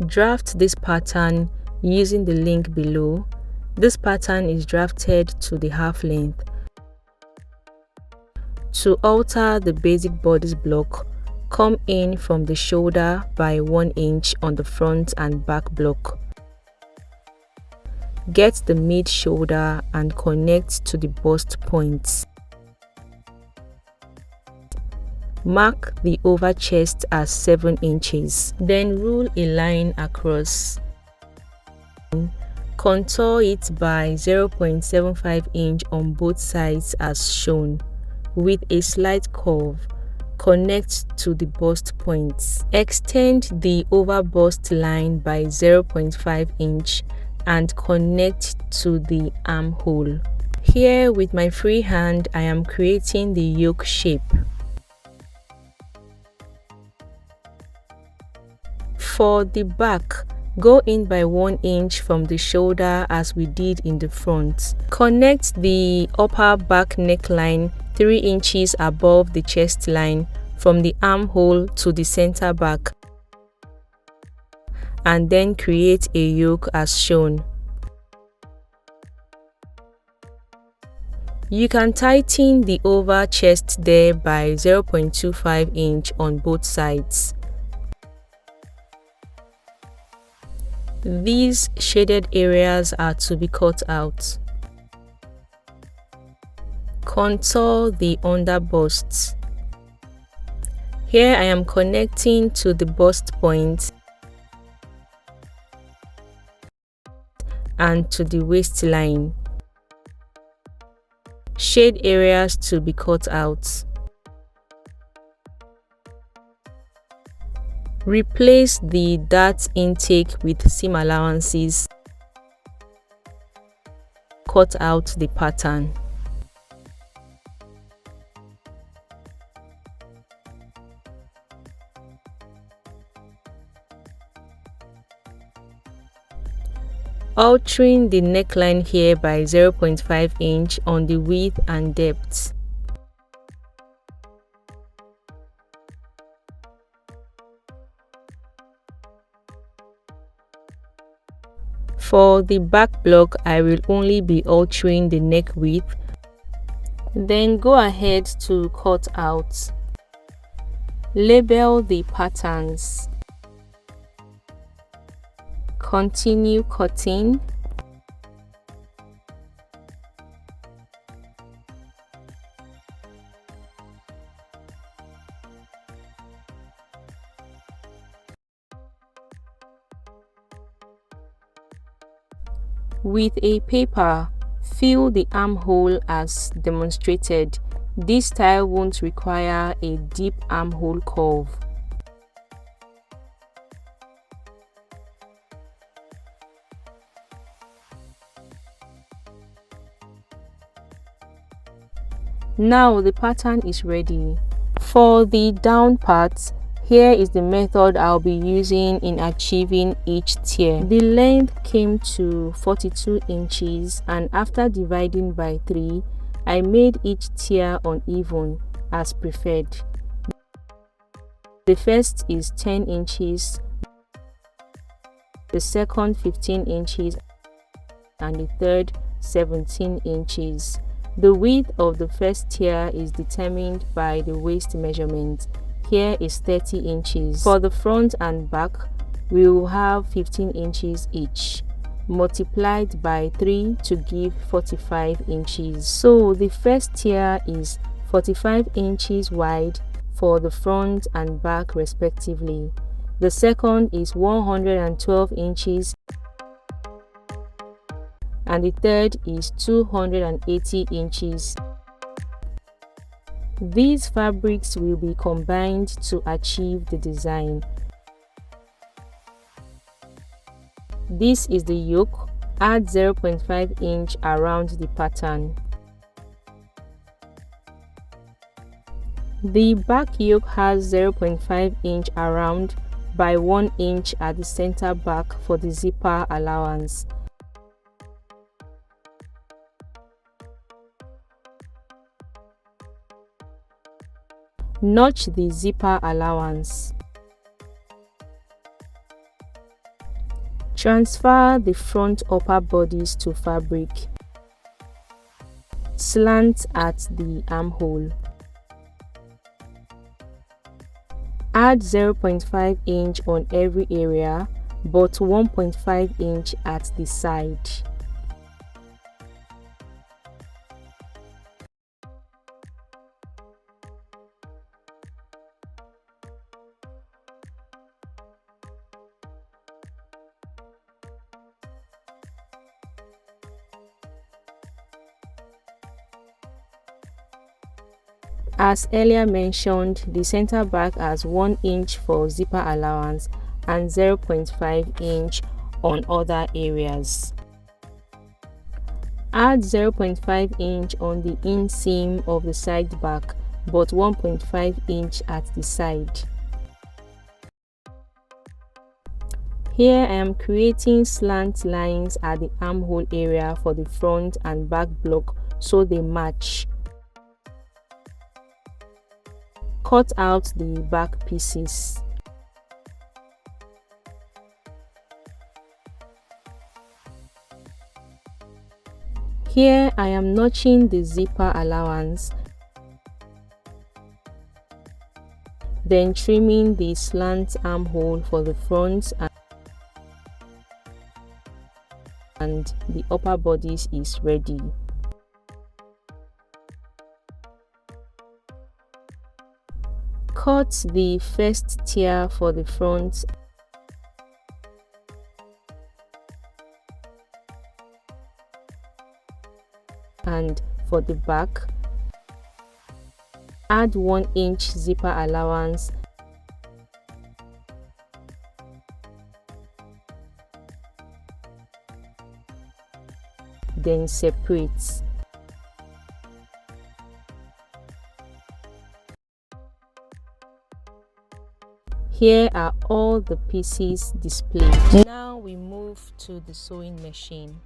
Draft this pattern using the link below. This pattern is drafted to the half length. To alter the basic bodice block, come in from the shoulder by 1 inch on the front and back block. Get the mid shoulder and connect to the bust points. Mark the over chest as 7 inches. Then rule a line across. Contour it by 0.75 inch on both sides as shown. With a slight curve, connect to the bust points. Extend the over bust line by 0.5 inch and connect to the armhole. Here with my free hand, I am creating the yoke shape. For the back, go in by 1 inch from the shoulder as we did in the front. Connect the upper back neckline 3 inches above the chest line from the armhole to the center back, and then create a yoke as shown. You can tighten the over chest there by 0.25 inch on both sides. These shaded areas are to be cut out. Contour the under busts. Here I am connecting to the bust point and to the waistline. Shade areas to be cut out. Replace the dart intake with seam allowances. Cut out the pattern. Altering the neckline here by 0.5 inch on the width and depth. For the back block, I will only be altering the neck width. Then go ahead to cut out. Label the patterns. Continue cutting. With a paper, fill the armhole as demonstrated. This style won't require a deep armhole curve. Now the pattern is ready. For the down part, here is the method I'll be using in achieving each tier. The length came to 42 inches, and after dividing by 3, I made each tier uneven as preferred. The first is 10 inches, the second 15 inches, and the third 17 inches. The width of the first tier is determined by the waist measurement. Here is 30 inches. For the front and back, we will have 15 inches each, multiplied by 3 to give 45 inches. So the first tier is 45 inches wide for the front and back respectively. The second is 112 inches, and the third is 280 inches. These fabrics will be combined to achieve the design. This is the yoke. Add 0.5 inch around the pattern. The back yoke has 0.5 inch around by 1 inch at the center back for the zipper allowance. Notch the zipper allowance. Transfer the front upper bodice to fabric. Slant at the armhole. Add 0.5 inch on every area, but 1.5 inch at the side. As earlier mentioned, the center back has 1 inch for zipper allowance and 0.5 inch on other areas. Add 0.5 inch on the inseam of the side back, but 1.5 inch at the side. Here I am creating slant lines at the armhole area for the front and back block so they match. Cut out the back pieces. Here I am notching the zipper allowance, then trimming the slant armhole for the front, and the upper bodice is ready. Cut the first tier for the front and for the back. Add 1 inch zipper allowance then separate. Here are all the pieces displayed. Now we move to the sewing machine.